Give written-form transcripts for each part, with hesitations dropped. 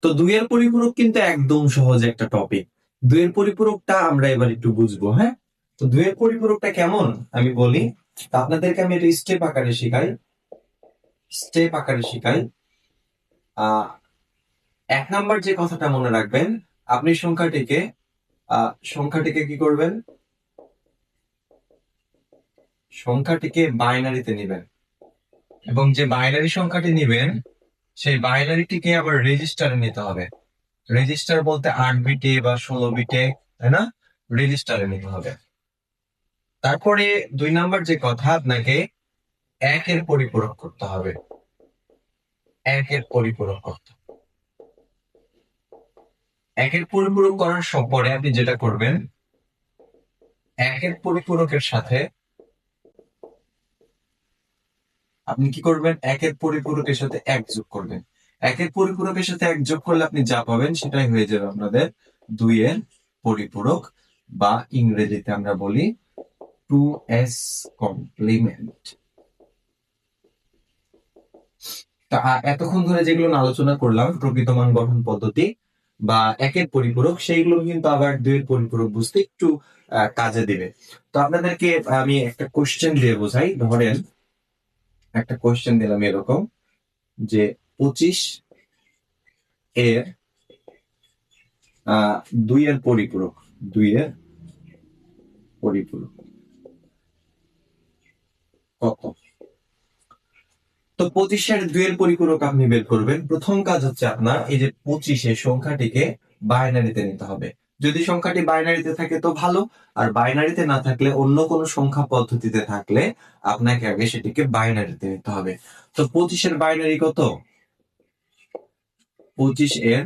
তো দুইয়ের পরিপূরক কিন্তু একদম সহজ একটা টপিক। দুইয়ের পরিপূরকটা আমরা এবার একটু বুঝবো, হ্যাঁ। তো দুইয়ের পরিপূরকটা কেমন আমি বলি। তা আপনাদেরকে আমি এটা স্টেপ আকারে শিখাই। আহ 1 নাম্বার যে কথাটা মনে রাখবেন, আপনি সংখ্যাটিকে কি করবেন, সংখ্যাটিকে বাইনারিতে নেবেন, এবং যে বাইনারি সংখ্যাটি নেবেন সেই বাইনারিটিকে আবার রেজিস্টারে নিতে হবে। রেজিস্টার বলতে 8 বিটে বা 16 বিটে, তাই না? রেজিস্টারে নিতে হবে। তারপরে 2 নাম্বার যে কথা, আপনাকে একের পরিপূরক করতে হবে। একের পরিপূরক করতে হবে। একের পরিপূরক করার পরে আপনি যেটা করবেন, একের পরিপূরকের সাথে আপনি কি করবেন, একের পরিপূরকের সাথে এক যোগ করবেন। একের পরিপূরকের সাথে এক যোগ করলে আপনি যা পাবেন সেটাই হয়ে যাবে আপনাদের দুইয়ের পরিপূরক, বা ইংরেজিতে আমরা বলি 2s কমপ্লিমেন্ট। তা এতক্ষণ ধরে যেগুলো আলোচনা করলাম, প্রকৃত মান গঠন পদ্ধতি বা একের পরিপূরক, সেইগুলো কিন্তু আবার দুইয়ের পরিপূরক বুঝতে একটু কাজে দিবে। তো আপনাদেরকে আমি একটা কোশ্চেন দিয়ে বোঝাই। ধরেন একটা কোশ্চেন দিলাম এরকম যে 25 এর দুইয়ের পরিপূরক, দুইয়ের পরিপূরক কত? তো 25-এর দুইয়ের পরিপূরক আপনি বের করবেন। প্রথম কাজ হচ্ছে আপনার এই যে 25-এর সংখ্যাটিকে বাইনারিতে নিতে হবে। যদি সংখ্যাটি বাইনারিতে থাকে তো ভালো, আর বাইনারিতে না থাকলে অন্য কোনো সংখ্যা পদ্ধতিতে থাকলে আপনাকে আগে সেটিকে বাইনারিতে নিতে হবে। তো 25-এর বাইনারি কত? 25-এর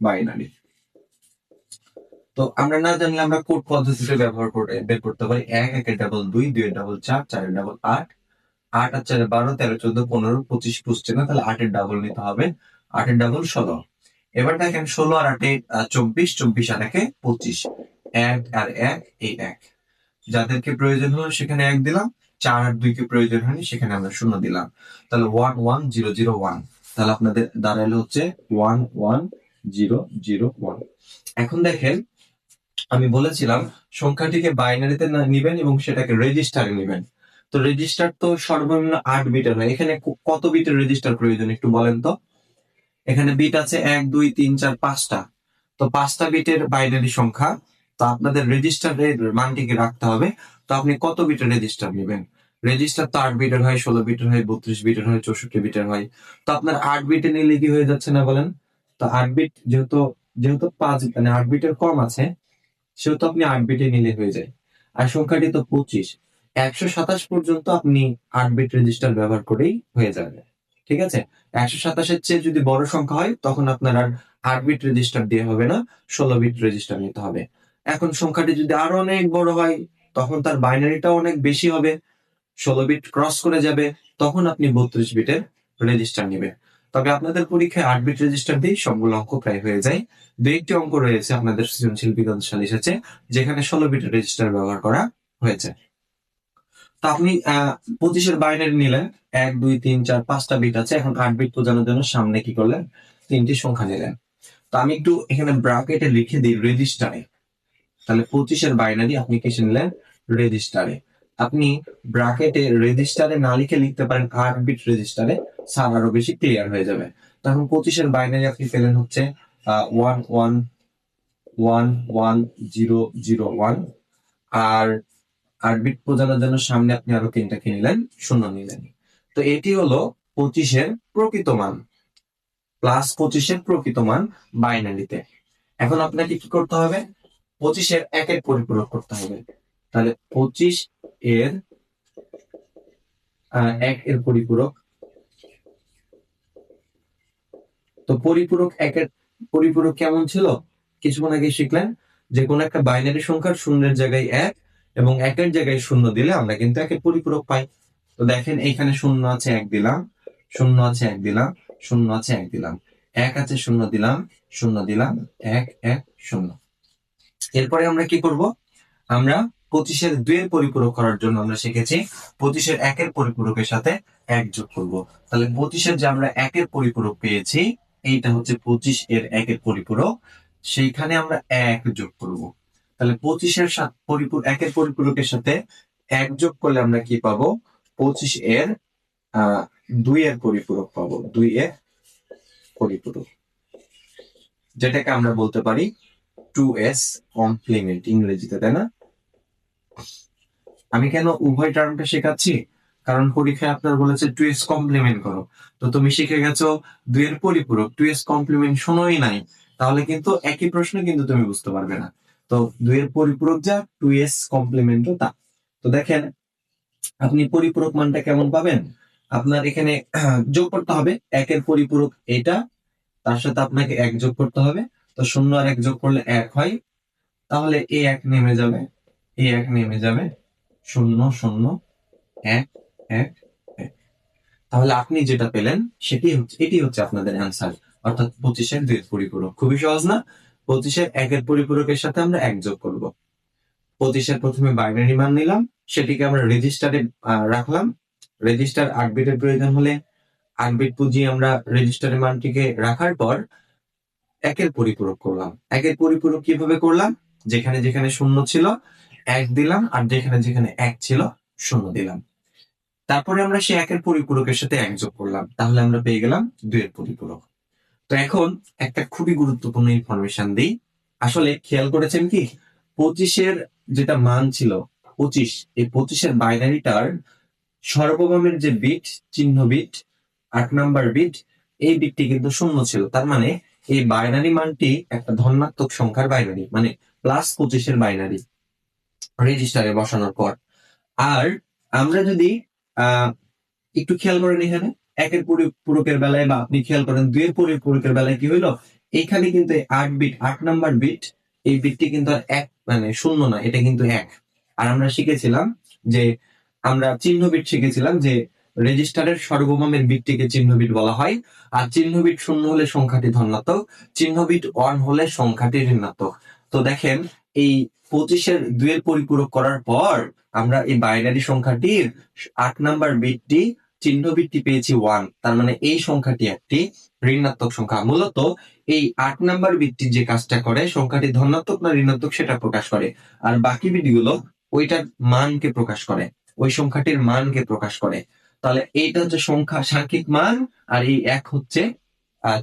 বাইনারি তো আমরা না জানলে আমরা কোড পদ্ধতিতে ব্যবহার করে বের করতে পারি। 1 একের ডাবল 2, 2 এর ডাবল 4, 4 এর ডাবল 8, 8 আর 4 12, 13 14 15 25 পুষছে না, তাহলে 8 এর ডাবল নিতে হবে। 8 এর ডাবল 16। এবার দেখেন 16 আর 8 24, 24 আর 1 25, 1 আর 1 এই 1। যাদেরকে প্রয়োজন হলো সেখানে 1 দিলাম, 4 আর 2 কে প্রয়োজন হয়নি সেখানে আমরা 0 দিলাম। তাহলে 1 1 0 0 1। তাহলে আপনাদের দাঁড়াইলো হচ্ছে 1 1 0 0 1। এখন দেখেন আমি বলেছিলাম সংখ্যাটিকে বাইনারিতে নিবেন এবং সেটাকে রেজিস্টারে নিবেন। তো রেজিস্টার তো সর্বনিম্ন 8 বিটের হয়। এখানে কত বিটের রেজিস্টার প্রয়োজন একটু বলেন তো। এখানে বিট আছে 1 2 3 4 5টা। তো 5টা বিটের বাইনারি সংখ্যা। তো আপনাদের রেজিস্টারের মানটিকে রাখতে হবে। তো আপনি কত বিটের রেজিস্টার নেবেন? রেজিস্টার তো 8 বিটের হয়, 16 বিটের হয়, 32 বিটের হয়, 64 বিটের হয়। তো আপনার 8 বিটে নিলে কি হয়ে যাচ্ছে না বলেন? তো 8 বিট যেহেতু যেহেতু 5 মানে 8 বিটের কম আছে, সেহেতু আপনি 8 বিটে নিলে হয়ে যায়। আর সংখ্যাটি তো 25, 127 পর্যন্ত আপনি 8 বিট রেজিস্টার ব্যবহার করেই হয়ে যাবে। ঠিক আছে? 127-এর চেয়ে যদি বড় সংখ্যা হয় তখন আপনার আর 8 বিট রেজিস্টার দিয়ে হবে না, 16 বিট রেজিস্টার নিতে হবে। এখন সংখ্যাটি যদি আরো অনেক বড় হয়, তখন তার বাইনারিটাও অনেক বেশি হবে, 16 বিট ক্রস করে যাবে, তখন আপনি 32 বিটের রেজিস্টার নেবেন। তবে আপনাদের পরীক্ষায় 8 বিট রেজিস্টার দিয়ে সবগুলো অঙ্ক প্রায় হয়ে যায়। দু একটি অঙ্ক রয়েছে আপনাদের সৃজনশীল বিজ্ঞান সাল এসেছে যেখানে 16 বিটের রেজিস্টার ব্যবহার করা হয়েছে। তো আপনি 25-এর বাইনারি নিলেন, 1 2 3 4 5টা বিট আছে। এখন 8 বিট বোঝানোর জন্য সামনে কি করলেন, 3টি সংখ্যা নিলেন। তো আমি একটু এখানে ব্র্যাকেটে লিখে দিই রেজিস্টারে। তাহলে 25-এর বাইনারি আপনি কিসে নিলেন, রেজিস্টারে। আপনি ব্র্যাকেটে রেজিস্টারে না লিখে লিখতে পারেন 8 বিট রেজিস্টারে, স্যার আরো বেশি ক্লিয়ার হয়ে যাবে। তখন 25-এর বাইনারি আপনি পেলেন হচ্ছে 1 1 1 1 0 0 1। আর 8 বিট বোঝানোর জন্য সামনে আপনি আরো 3টা কি নিলেন, 0 নিলেন। তো এটি হলো 25-এর প্রকৃত মান, প্লাস 25-এর প্রকৃত মান বাইনারিতে। এখন আপনাকে কি করতে হবে, 25-এর একের পরিপূরক করতে হবে। তাহলে 25 এর 1 এর পরিপূরক। তো পরিপূরক 1-এর পরিপূরক কেমন ছিল কিছুক্ষণ আগে শিখলেন, যে কোন একটা বাইনারি সংখ্যার শূন্যের জায়গায় 1 এবং 1-এর জায়গায় 0 দিলে আমরা কিন্তু 1-এর পরিপূরক পাই। তো দেখেন এইখানে 0 আছে 1 দিলাম, 0 আছে 1 দিলাম, 0 আছে 1 দিলাম, 1 আছে 0 দিলাম, 0 দিলাম, 1 1 0। এরপরে আমরা কি করব, আমরা 25-এর 2-এর পরিপূরক করার জন্য আমরা শিখেছি 25-এর 1-এর পরিপূরকের সাথে 1 যোগ করব। তাহলে 25-এর যে আমরা 1-এর পরিপূরক পেয়েছি, এইটা হচ্ছে 25 এর একের পরিপূরক, সেইখানে আমরা 1 যোগ করব। তাহলে 25 এর একের পরিপূরকের সাথে 1 যোগ করলে আমরা কি পাবো? 25 এর 2 এর পরিপূরক পাবো, 2 এর পরিপূরক, যেটাকে আমরা বলতে পারি 2s কমপ্লিমেন্ট ইংরেজিতে, তাই না? আমি কেন উভয় টার্মটা শেখাচ্ছি? কারণ পরীক্ষায় আপনার বলেছে 2s কমপ্লিমেন্ট করো, তো তুমি শিখে গেছো 2 এর পরিপূরক, 2s কমপ্লিমেন্ট শোনোই নাই, তাহলে কিন্তু একই প্রশ্ন কিন্তু তুমি বুঝতে পারবে না। তো 2 এর পরিপূরক যা, 2s কমপ্লিমেন্টও তা। তো দেখেন আপনি পরিপূরক মানটা কেমন পাবেন? আপনার এখানে যোগ করতে হবে, 1 এর পরিপূরক এটা, তার সাথে আপনাকে 1 যোগ করতে হবে। তো 0 আর 1 যোগ করলে 1 হয়, তাহলে এই 1 নেমে যাবে, এই 1 নেমে যাবে, 0 0 1 1 1। তাহলে আপনি যেটা পেলেন এটি হচ্ছে আপনাদের অ্যান্সার, অর্থাৎ 25 এর 2 এর পরিপূরক। খুবই সহজ না? 25 এর 1 এর পরিপূরকের সাথে আমরা 1 যোগ করব। 25 এর প্রথমে বাইনারি মান নিলাম, সেটিকে আমরা রেজিস্টারে রাখলাম। রেজিস্টার 8 বিটের প্রয়োজন হলে 8 বিট পুঁজিয়ে আমরা রেজিস্টারের মানটিকে রাখার পর 1 এর পরিপূরক করলাম। 1 এর পরিপূরক কিভাবে করলাম? যেখানে যেখানে 0 ছিল 1 দিলাম, আর যেখানে যেখানে 1 ছিল 0 দিলাম। তারপরে আমরা সেই 1 এর পরিপূরকের সাথে 1 যোগ করলাম, তাহলে আমরা পেয়ে গেলাম 2 এর পরিপূরক। তো এখন একটা খুবই গুরুত্বপূর্ণ ইনফরমেশন দিই। আসলে খেয়াল করেছেন কি, 25 এর যেটা মান ছিল 25, এই 25 এর বাইনারিটার সর্ববামের যে বিট, চিহ্ন বিট, 8 নাম্বার বিট, এই বিটটি কিন্তু 0 ছিল। তার মানে এই বাইনারি মানটি একটা ধনাত্মক সংখ্যার বাইনারি, মানে +25 এর বাইনারি রেজিস্টারে বসানোর পর। আর আমরা যদি একটু খেয়াল করেন, এখানে 1 এর পরিপূরকের বেলায়, বা আপনি খেয়াল করেন 2 এর পরিপূরকের বেলায় কি হইলো, এখানে কিন্তু 8 বিট, 8 নাম্বার বিট, এই বিটটি কিন্তু আর 1 মানে 0 না, এটা কিন্তু 1। আর আমরা শিখেছিলাম যে, আমরা চিহ্ন বিট শিখেছিলাম যে রেজিস্টারের সর্বমমের বিটটিকে চিহ্ন বিট বলা হয়, আর চিহ্ন বিট 0 হলে সংখ্যাটি ধনাত্মক, চিহ্ন বিট 1 হলে সংখ্যাটি ঋণাত্মক। তো দেখেন এই 25 এর 2 এর পরিপূরক করার পর আমরা এই বাইনারি সংখ্যাটির 8 নাম্বার বিটটি, চিহ্ন বিটটি পেয়েছি 1, তার মানে এই সংখ্যাটি একটি ঋণাত্মক সংখ্যা। মূলত এই 8 নাম্বার বিটটি যে কাজটা করে, সংখ্যাটি ধনাত্মক না ঋণাত্মক সেটা প্রকাশ করে, আর বাকি বিটগুলো ওইটার মানকে প্রকাশ করে, ওই সংখ্যাটির মানকে প্রকাশ করে। তাহলে এইটা হচ্ছে সংখ্যা সাংখ্যিক মান, আর এই 1 হচ্ছে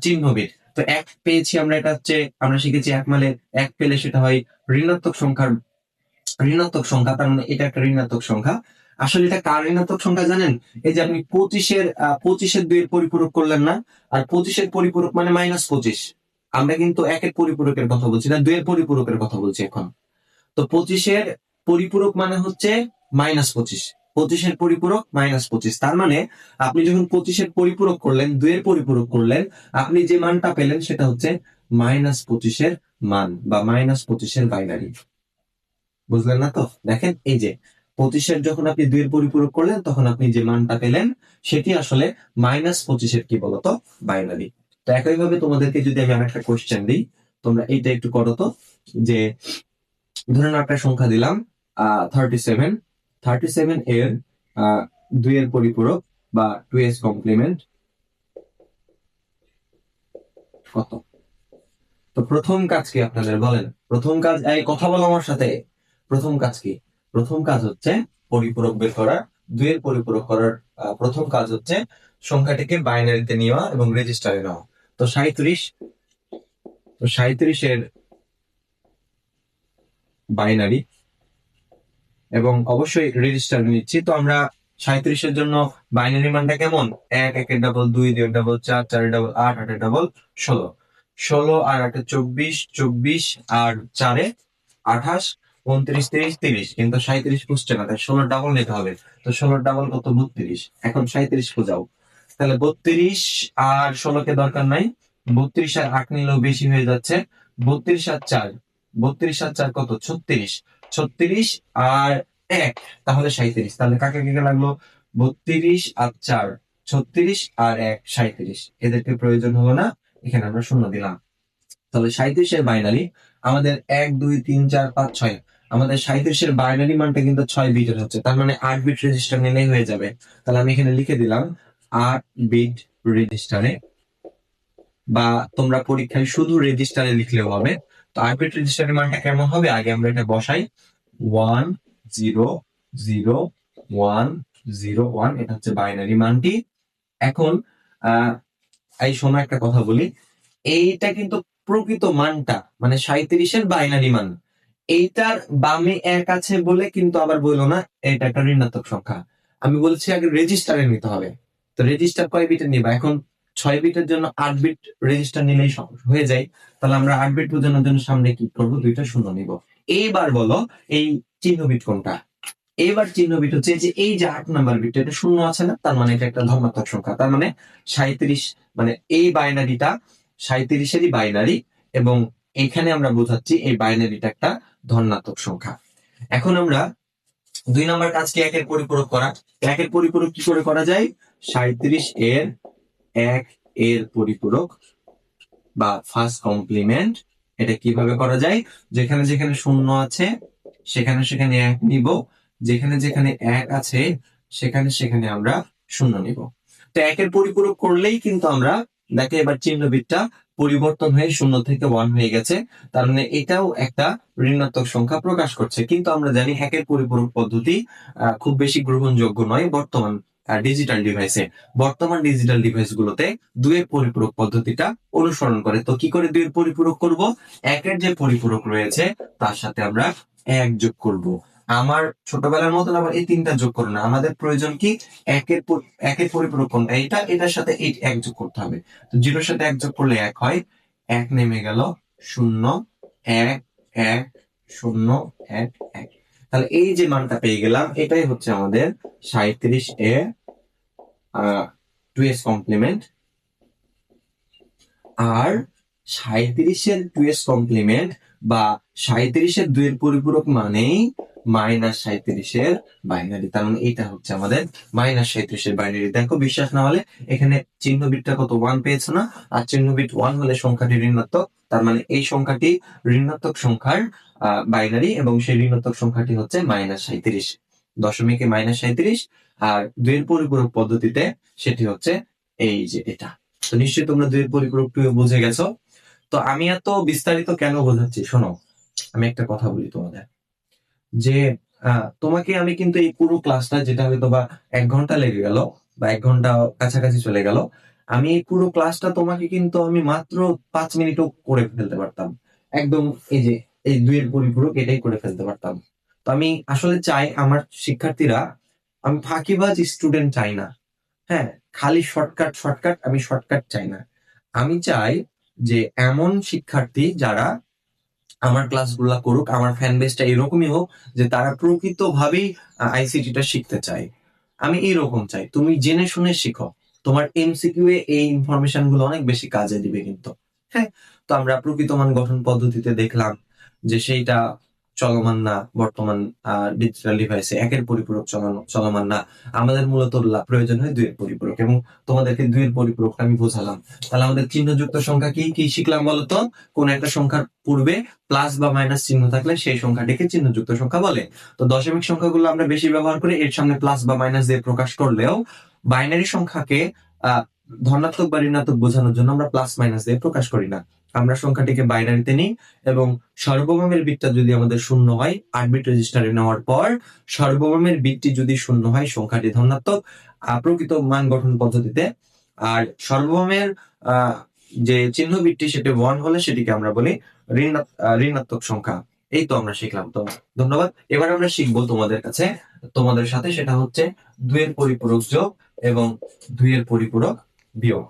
চিহ্ন বিট। তো 1 পেয়েছি আমরা, এটা হচ্ছে আমরা শিখেছি 1 মানে 1 পেলে সেটা হয় ঋণাত্মক সংখ্যার ঋণাত্মক সংখ্যা, তার মানে এটা একটা ঋণাত্মক সংখ্যা। আসলে এটা কার ঋণাত্মক সংখ্যা জানেন? এই যে আপনি 25 এর 2 এর পরিপূরক করলেন না, আর 25 এর পরিপূরক মানে -25। আমরা কিন্তু 1 এর পরিপূরকের কথা বলছি না, 2 এর পরিপূরকের কথা বলছি এখন। তো 25 এর পরিপূরক মানে হচ্ছে -25, 25 এর পরিপূরক -25। তার মানে আপনি যখন 25 এর পরিপূরক করলেন, 2 এর পরিপূরক করলেন, আপনি যে মানটা পেলেন সেটা হচ্ছে -25 এর মান, বা -25 এর বাইনারি। বুঝলেন না তো? দেখেন এই যে 25 এর যখন আপনি 2 এর পরিপূরক করলেন, তখন আপনি যে মানটা পেলেন সেটি আসলে -25 এর কি বলতো, বাইনারি। তো একইভাবে তোমাদেরকে যদি আমি আরেকটা কোশ্চেন দিই, তোমরা এইটা একটু করো তো, যে ধরুন একটা সংখ্যা দিলাম 37, 37 এর 2 এর পরিপূরক বা 2s কমপ্লিমেন্ট কত? তো প্রথম কাজ কি আপনাদের বলেন? প্রথম কাজ, এই কথা বলো আমার সাথে। প্রথম কাজ কি? প্রথম কাজ হচ্ছে পরিপূরক বের করা। 2 এর পরিপূরক করার প্রথম কাজ হচ্ছে সংখ্যাটিকে বাইনারিতে নেওয়া এবং রেজিস্টারে নেওয়া। তো 37 এর বাইনারি, এবং অবশ্যই রেজিস্টারে নিচ্ছি। তো আমরা 37 এর জন্য বাইনারি মানটা কেমন? 1 1 এর ডাবল 2 2 এর ডাবল 4 4 এর ডাবল 8 8 এর ডাবল 16, 16 আর 8 এ 24, 24 আর 4 এ 28, 29 30 30, কিন্তু 37 বুঝছে না, তাই 16 ডাবল নিতে হবে। তো 16 ডাবল কত? 32। এখন 37 বোঝাও। তাহলে 32 আর 16 কে দরকার নাই, 32 আর 8 নিলেও বেশি হয়ে যাচ্ছে। 32 আর 4, 32 আর 4 কত? 36, 36 আর 1 তাহলে 37। তাহলে কাকে কাকে লাগলো? 32 আর 4 36 আর 1 37, এদেরকে প্রয়োজন হলো না, এখানে আমরা শূন্য দিলাম। তাহলে 37 এর বাইনারি আমাদের 1 2 3 4 5 6, আমাদের 37 এর বাইনারি মানটা কিন্তু 6 বিটের হচ্ছে, তার মানে 8 বিট রেজিস্টার নিলেই হয়ে যাবে। তাহলে আমি এখানে লিখে দিলাম 8 বিট রেজিস্টারে বা তোমরা পরীক্ষায় শুধু রেজিস্টারে লিখলেও হবে। তো আরবিট রেজিস্টারের মানটা কেমন হবে, আগে আমরা এটা বসাই। 1 0 0 1 0 1, এটা হচ্ছে বাইনারি মানটি। এখন এই শোনো একটা কথা বলি, এইটা কিন্তু প্রকৃত মানটা মানে 37-এর বাইনারি মান। এইটার বামে 1 আছে বলে কিন্তু আবার বললো না এটা একটা ঋণাত্মক সংখ্যা। আমি বলছি আগে রেজিস্টারে নিতে হবে। তো রেজিস্টার কয় বিটের নিবা, এখন 6 বিটের জন্য 8 বিট রেজিস্টার নিলেই হয়ে যায়। তাহলে আমরা 8 বিট বোঝানোর জন্য সামনে কি করবো, 2টা শূন্য নিব। এইবার বলো এই চিহ্ন বিট কোনটা। এবার চিহ্ন বিট হচ্ছে যে এই যে 8 নাম্বার বিট, এটা শূন্য আছে না, তার মানে এটা একটা ধনাত্মক সংখ্যা। তার মানে 37, মানে এই বাইনারিটা 37-এরই বাইনারি, এবং এখানে আমরা বোঝাচ্ছি এই বাইনারিটা একটা ধনাত্মক সংখ্যা। এখন আমরা 2 নাম্বার কাজ কি, একের পরিপূরক করা। একের পরিপূরক কি করে করা যায়, 37 এর 1 এর পরিপূরক বা ফার্স্ট কমপ্লিমেন্ট। এটা কিভাবে করা যায়, যেখানে যেখানে শূন্য আছে সেখানে সেখানে 1 নিব, যেখানে যেখানে 1 আছে সেখানে সেখানে আমরা শূন্য নিব। তো একের পরিপূরক করলেই কিন্তু আমরা দেখে এবার চিহ্ন বিটটা পরিবর্তন হয়ে 0 থেকে 1 হয়ে গেছে। তার মানে এটাও একটা ঋণাত্মক সংখ্যা প্রকাশ করছে। কিন্তু আমরা জানি একের পরিপূরক পদ্ধতি খুব বেশি গ্রহণযোগ্য নয় বর্তমান ডিজিটাল ডিভাইসে। বর্তমান ডিজিটাল ডিভাইস গুলোতে 2 এর পরিপূরক পদ্ধতিটা অনুসরণ করে। তো কি করে 2 এর পরিপূরক করব, একের যে পরিপূরক রয়েছে তার সাথে আমরা 1 যোগ করব। আমার ছোটবেলার মতন আবার এই 3টা যোগ করো না, আমাদের প্রয়োজন কি একের পরিপূরক কোনটা, এইটা, এটার সাথে এই 1 যোগ করতে হবে। তো 0-এর সাথে 1 যোগ করলে 1 হয়, 1 নেমে গেল 0 1 1 0 1 1। তাহলে এই যে মানটা পেয়ে গেলাম, এটাই হচ্ছে আমাদের 37 এ 2s কমপ্লিমেন্ট। আর 37-এর 2s কমপ্লিমেন্ট বা 37-এর 2 এর পরিপূরক মানেই -37-এর বাইনারি। তার মানে এটা হচ্ছে আমাদের -37-এর বাইনারি। দেখো বিশ্বাস না হলে এখানে চিহ্ন বিটটা কত 1 পেয়েছো না, আর চিহ্ন বিট 1 হলে সংখ্যাটি ঋণাত্মক। তার মানে এই সংখ্যাটি ঋণাত্মক সংখ্যার বাইনারি, এবং সেই ঋণাত্মক সংখ্যাটি হচ্ছে -37, দশমিকে -37। আর 2 এর পরিপূরক পদ্ধতিতে সেটি হচ্ছে এই যে এটা। তো নিশ্চয়ই তোমরা 2 এর পরিপূরকটিও বুঝে গেছো। তো আমি এত বিস্তারিত কেন বোঝাচ্ছি, শোনো আমি একটা কথা বলি তোমাদের, যে তোমাকে আমি কিন্তু এই পুরো ক্লাসটা, যেটা হয়তো বা 1 ঘন্টা লেগে গেল বা 1 ঘন্টা কাছাকাছি চলে গেল, আমি এই পুরো ক্লাসটা তোমাকে কিন্তু আমি মাত্র 5 মিনিটও করে ফেলতে পারতাম। একদম এই যে এই 2 এর পরিপূরক এটাই করে ফেলতে পারতাম। তো আমি আসলে চাই আমার শিক্ষার্থীরা, আমি ফাঁকিবাজ স্টুডেন্ট চাই না। হ্যাঁ, খালি শর্টকাট শর্টকাট, আমি শর্টকাট চাই না। আমি চাই যে এমন শিক্ষার্থী যারা আমার ক্লাসগুলা করুক, আমার ফ্যান বেসটা এরকমই হোক যে তারা প্রকৃতভাবেই আইসিটিটা শিখতে চায়। আমি এইরকম চাই, তুমি জেনে শুনে শিখো। তোমার এমসিকিউ এ এই ইনফরমেশন গুলো অনেক বেশি কাজে দিবে কিন্তু। হ্যাঁ, তো আমরা প্রকৃত মান গঠন পদ্ধতিতে দেখলাম যে সেইটা চলমান না বর্তমান ডিজিটাল ডিভাইসে, একের পরিপূরক চলমান না। আমাদের মূলত প্রয়োজন হয় 2 এর পরিপূরক, এবং তোমাদেরকে 2 এর পরিপূরকটা আমি বোঝালাম। তাহলে আমাদের চিহ্নযুক্ত সংখ্যা কি কি শিখলাম বলতো, কোন একটা সংখ্যার পূর্বে প্লাস বা মাইনাস চিহ্ন থাকলে সেই সংখ্যাটিকে চিহ্নযুক্ত সংখ্যা বলে। তো দশমিক সংখ্যাগুলো আমরা বেশি ব্যবহার করি, এর সামনে প্লাস বা মাইনাস দিয়ে প্রকাশ করলেও বাইনারি সংখ্যাকে ধনাত্মক বা ঋণাত্মক বোঝানোর জন্য আমরা প্লাস মাইনাস দিয়ে প্রকাশ করি না। আমরা সংখ্যাটিকে বাইনারিতে নিই, এবং সর্বমমের বিটটা যদি আমাদের শূন্য হয়, 8 বিট রেজিস্টারে নেওয়ার পর সর্বমমের বিটটি যদি শূন্য হয় সংখ্যাটি ধনাত্মক প্রকৃত মান গঠন পদ্ধতিতে। আর সর্বমমের যে চিহ্ন বিটটি সেটি 1 হলে সেটিকে আমরা বলি ঋণাত্মক সংখ্যা। এই তো আমরা শিখলাম। তো ধন্যবাদ। এবার আমরা শিখবো তোমাদের সাথে, সেটা হচ্ছে 2 এর পরিপূরক যোগ এবং 2 এর পরিপূরক বিয়োগ।